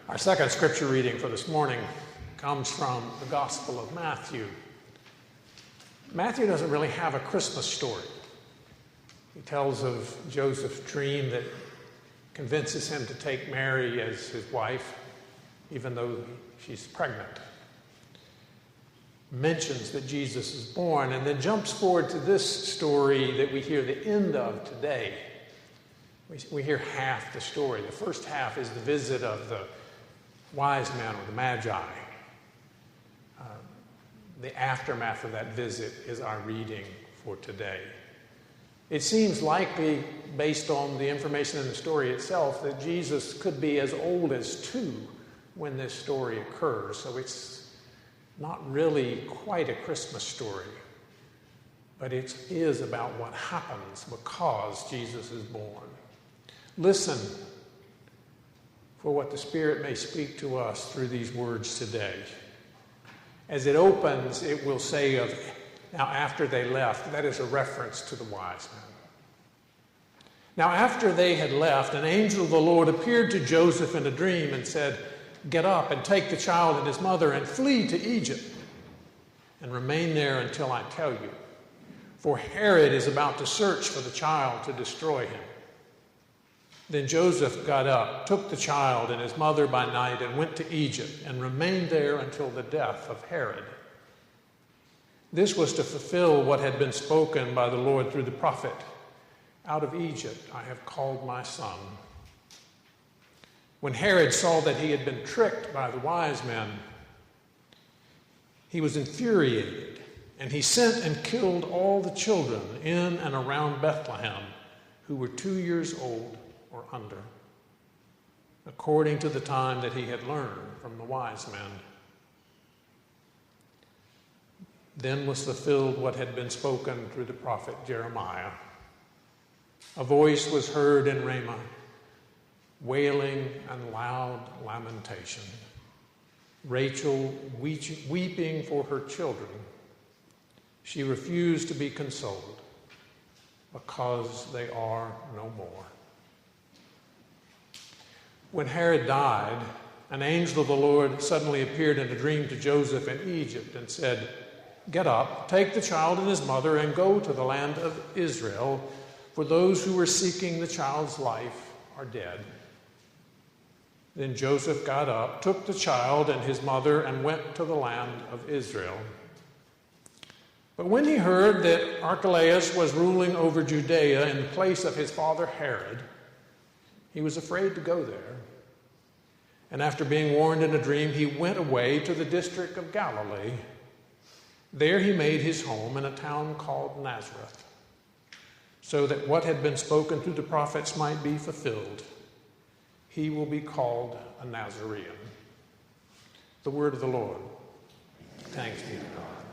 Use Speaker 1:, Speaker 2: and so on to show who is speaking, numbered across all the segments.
Speaker 1: Our second scripture reading for this morning comes from the Gospel of Matthew. Matthew doesn't really have a Christmas story. He tells of Joseph's dream that convinces him to take Mary as his wife, even though she's pregnant. Mentions that Jesus is born, and then jumps forward to this story that we hear the end of today. We hear half the story. The first half is the visit of the wise men, or the magi. The aftermath of that visit is our reading for today. It seems likely, based on the information in the story itself, that Jesus could be as old as 2 when this story occurs. So it's not really quite a Christmas story, but it is about what happens because Jesus is born. Listen for what the Spirit may speak to us through these words today. As it opens, it will say of, now after they left, that is a reference to the wise men. Now after they had left, an angel of the Lord appeared to Joseph in a dream and said, "Get up and take the child and his mother and flee to Egypt and remain there until I tell you. For Herod is about to search for the child to destroy him." Then Joseph got up, took the child and his mother by night, and went to Egypt and remained there until the death of Herod. This was to fulfill what had been spoken by the Lord through the prophet, "Out of Egypt I have called my son." When Herod saw that he had been tricked by the wise men, he was infuriated, and he sent and killed all the children in and around Bethlehem who were 2 years old or under, according to the time that he had learned from the wise men. Then was fulfilled what had been spoken through the prophet Jeremiah. A voice was heard in Ramah, wailing and loud lamentation, Rachel weeping for her children. She refused to be consoled because they are no more. When Herod died, an angel of the Lord suddenly appeared in a dream to Joseph in Egypt and said, "Get up, take the child and his mother, and go to the land of Israel, for those who were seeking the child's life are dead." Then Joseph got up, took the child and his mother, and went to the land of Israel. But when he heard that Archelaus was ruling over Judea in place of his father Herod, he was afraid to go there. And after being warned in a dream, he went away to the district of Galilee. There he made his home in a town called Nazareth, so that what had been spoken through the prophets might be fulfilled. He will be called a Nazarene. The word of the Lord. Thanks be to God.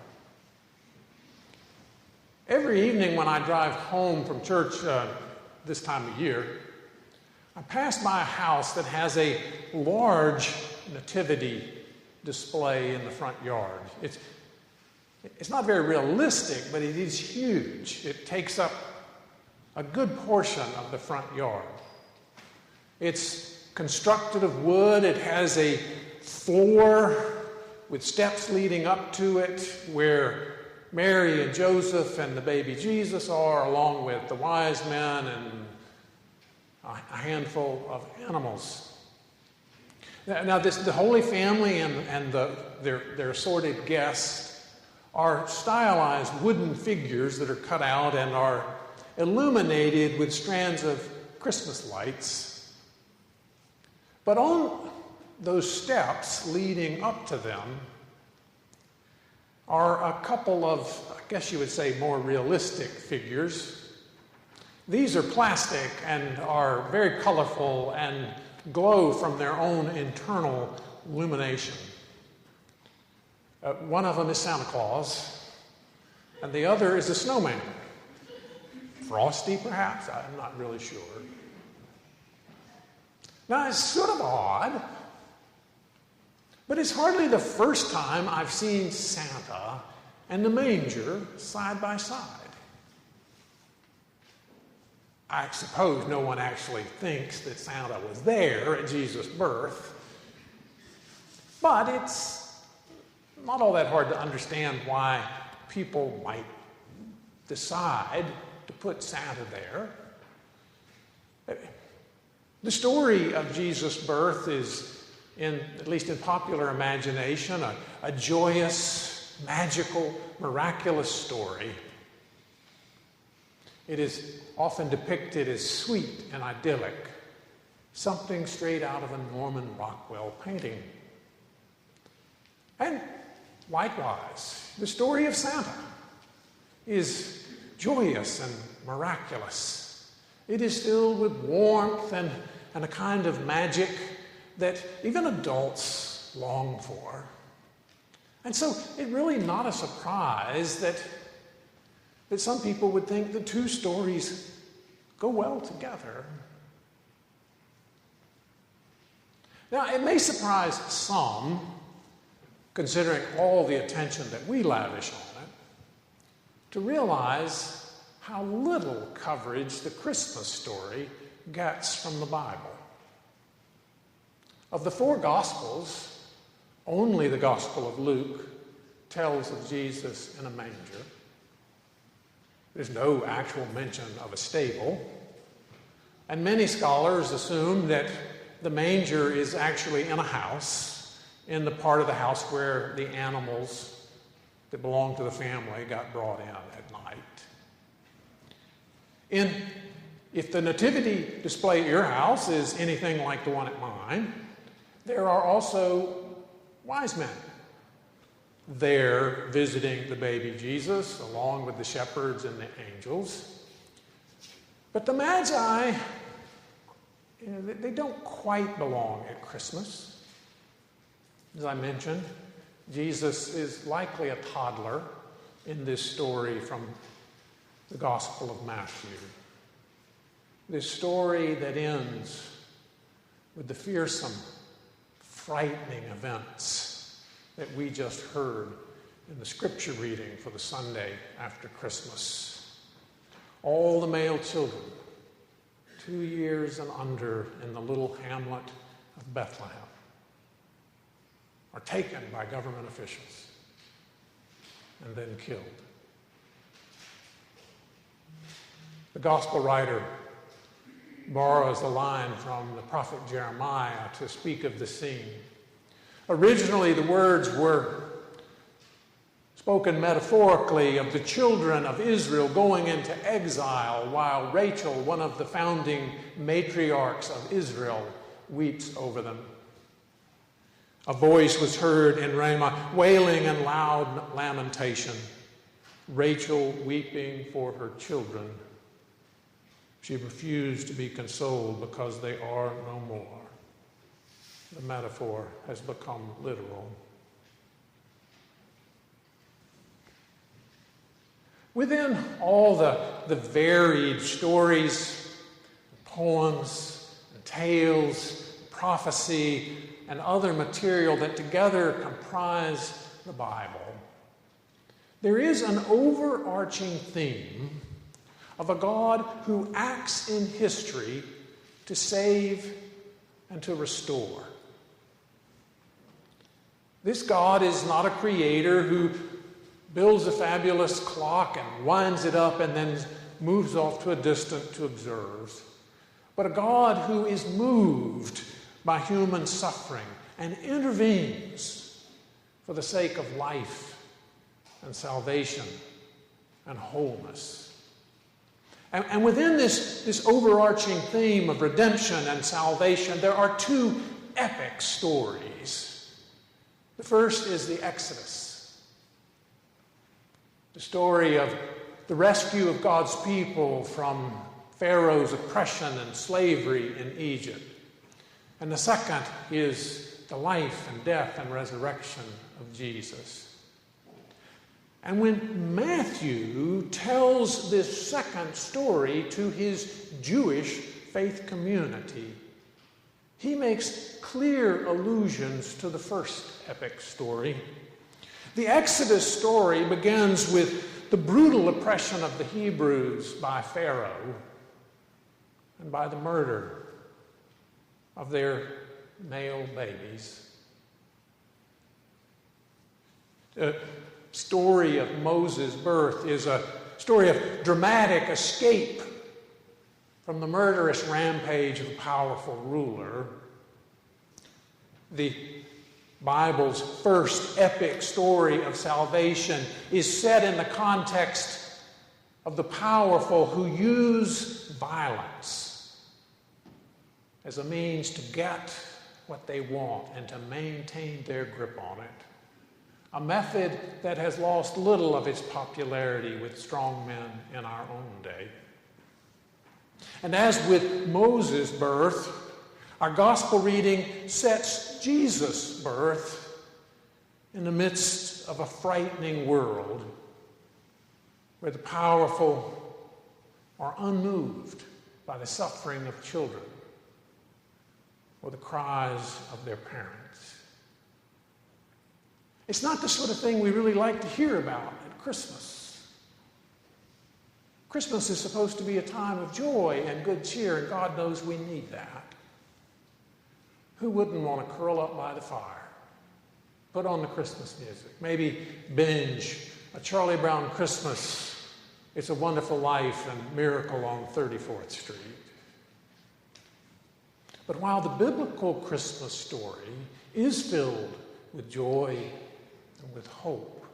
Speaker 1: Every evening when I drive home from church this time of year, I pass by a house that has a large nativity display in the front yard. It's not very realistic, but it is huge. It takes up a good portion of the front yard. It's constructed of wood. It has a floor with steps leading up to it where Mary and Joseph and the baby Jesus are, along with the wise men and a handful of animals. Now the Holy Family and their assorted guests are stylized wooden figures that are cut out and are illuminated with strands of Christmas lights. But on those steps leading up to them are a couple of, I guess you would say, more realistic figures. These are plastic and are very colorful and glow from their own internal illumination. One of them is Santa Claus, and the other is a snowman. Frosty, perhaps? I'm not really sure. Now, it's sort of odd, but it's hardly the first time I've seen Santa and the manger side by side. I suppose no one actually thinks that Santa was there at Jesus' birth, But it's not all that hard to understand why people might decide to put Santa there. The story of Jesus' birth is, at least in popular imagination, a joyous, magical, miraculous story. It is often depicted as sweet and idyllic, something straight out of a Norman Rockwell painting. And likewise, the story of Santa is joyous and miraculous. It is filled with warmth and a kind of magic that even adults long for. And so it's really not a surprise that some people would think the two stories go well together. Now, it may surprise some, considering all the attention that we lavish on it, to realize how little coverage the Christmas story gets from the Bible. Of the four Gospels, only the Gospel of Luke tells of Jesus in a manger. There's no actual mention of a stable. And many scholars assume that the manger is actually in a house, in the part of the house where the animals that belong to the family got brought in at night. If the nativity display at your house is anything like the one at mine, there are also wise men there visiting the baby Jesus, along with the shepherds and the angels. But the Magi, they don't quite belong at Christmas. As I mentioned, Jesus is likely a toddler in this story from the Gospel of Matthew. This story that ends with the fearsome, frightening events that we just heard in the scripture reading for the Sunday after Christmas. All the male children, 2 years and under, in the little hamlet of Bethlehem, are taken by government officials and then killed. The gospel writer borrows a line from the prophet Jeremiah to speak of the scene. Originally, the words were spoken metaphorically of the children of Israel going into exile while Rachel, one of the founding matriarchs of Israel, weeps over them. A voice was heard in Ramah, wailing and loud lamentation, Rachel weeping for her children. She refused to be consoled because they are no more. The metaphor has become literal. Within all the varied stories, poems, and tales, prophecy, and other material that together comprise the Bible, there is an overarching theme of a God who acts in history to save and to restore. This God is not a creator who builds a fabulous clock and winds it up and then moves off to a distance to observe, but a God who is moved by human suffering and intervenes for the sake of life and salvation and wholeness. And within this overarching theme of redemption and salvation, there are two epic stories. The first is the Exodus, the story of the rescue of God's people from Pharaoh's oppression and slavery in Egypt. And the second is the life and death and resurrection of Jesus. And when Matthew tells this second story to his Jewish faith community, he makes clear allusions to the first epic story. The Exodus story begins with the brutal oppression of the Hebrews by Pharaoh and by the murder of their male babies. The story of Moses' birth is a story of dramatic escape from the murderous rampage of a powerful ruler. The Bible's first epic story of salvation is set in the context of the powerful who use violence as a means to get what they want and to maintain their grip on it. A method that has lost little of its popularity with strong men in our own day. And as with Moses' birth, our gospel reading sets Jesus' birth in the midst of a frightening world where the powerful are unmoved by the suffering of children or the cries of their parents. It's not the sort of thing we really like to hear about at Christmas. Christmas is supposed to be a time of joy and good cheer, and God knows we need that. Who wouldn't want to curl up by the fire, put on the Christmas music, maybe binge a Charlie Brown Christmas, It's a Wonderful Life and Miracle on 34th Street. But while the biblical Christmas story is filled with joy and with hope,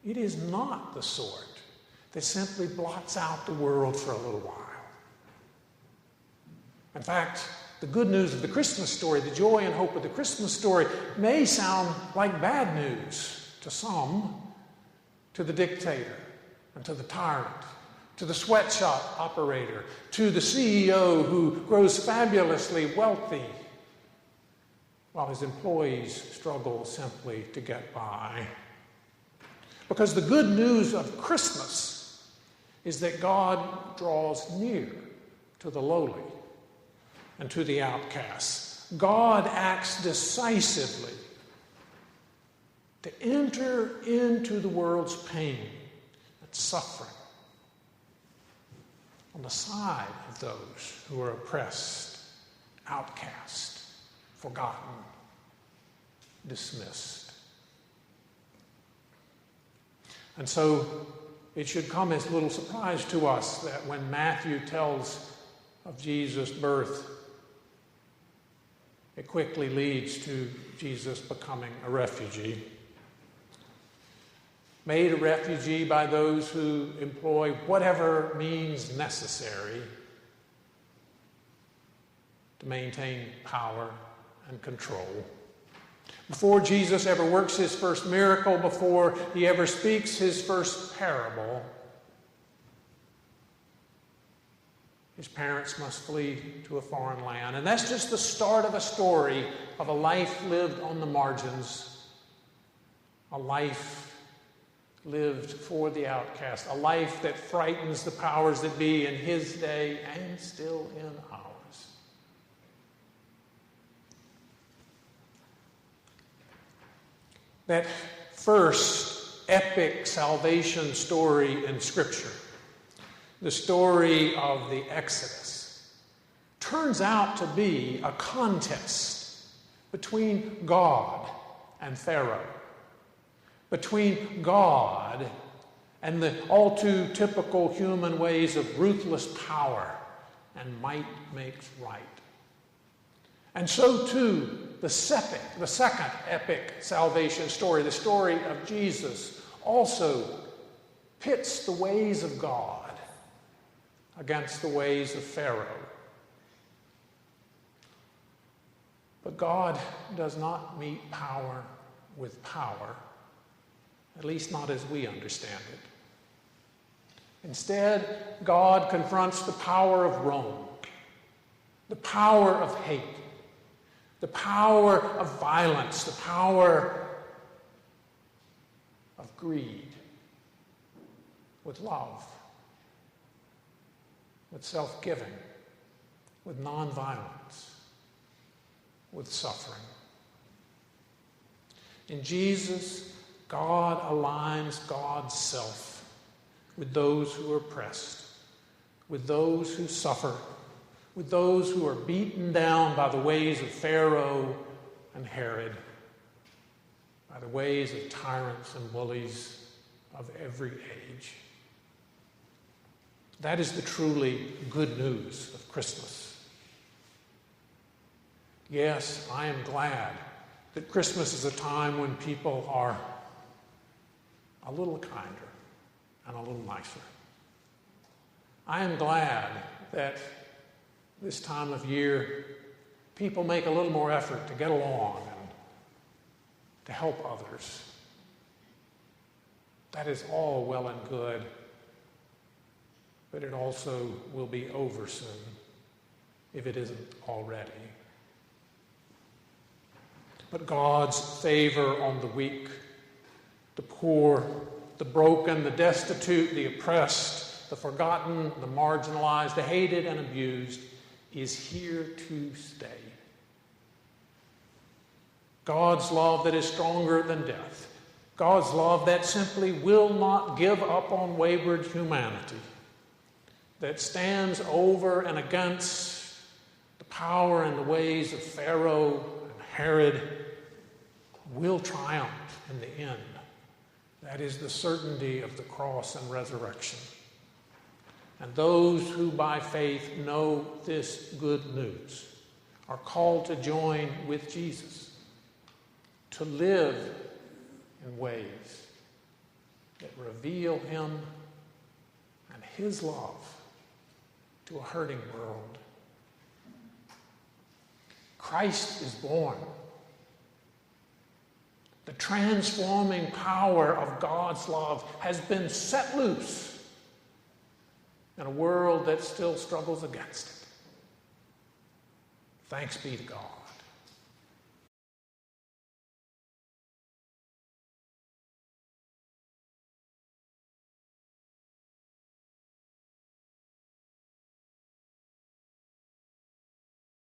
Speaker 1: it is not the sort that simply blots out the world for a little while. In fact, the good news of the Christmas story, the joy and hope of the Christmas story, may sound like bad news to some, to the dictator and to the tyrant, to the sweatshop operator, to the CEO who grows fabulously wealthy while his employees struggle simply to get by. Because the good news of Christmas is that God draws near to the lowly and to the outcasts. God acts decisively to enter into the world's pain and suffering on the side of those who are oppressed, outcast, forgotten, dismissed. And so it should come as little surprise to us that when Matthew tells of Jesus' birth, it quickly leads to Jesus becoming a refugee. Made a refugee by those who employ whatever means necessary to maintain power and control. Before Jesus ever works his first miracle, before he ever speaks his first parable, his parents must flee to a foreign land. And that's just the start of a story of a life lived on the margins, a life lived for the outcast, a life that frightens the powers that be in his day and still in ours. That first epic salvation story in Scripture, the story of the Exodus, turns out to be a contest between God and Pharaoh, between God and the all too typical human ways of ruthless power and might makes right. And so too, the second epic salvation story, the story of Jesus, also pits the ways of God against the ways of Pharaoh. But God does not meet power with power, at least not as we understand it. Instead, God confronts the power of Rome, the power of hate, the power of violence, the power of greed, with love, with self-giving, with nonviolence, with suffering. In Jesus, God aligns God's self with those who are oppressed, with those who suffer, with those who are beaten down by the ways of Pharaoh and Herod, by the ways of tyrants and bullies of every age. That is the truly good news of Christmas. Yes, I am glad that Christmas is a time when people are a little kinder and a little nicer. I am glad that this time of year people make a little more effort to get along and to help others. That is all well and good, but it also will be over soon if it isn't already. But God's favor on the weak, the poor, the broken, the destitute, the oppressed, the forgotten, the marginalized, the hated and abused is here to stay. God's love that is stronger than death. God's love that simply will not give up on wayward humanity, that stands over and against the power and the ways of Pharaoh and Herod, will triumph in the end. That is the certainty of the cross and resurrection. And those who by faith know this good news are called to join with Jesus, to live in ways that reveal him and his love to a hurting world. Christ is born. The transforming power of God's love has been set loose in a world that still struggles against it. Thanks be to God.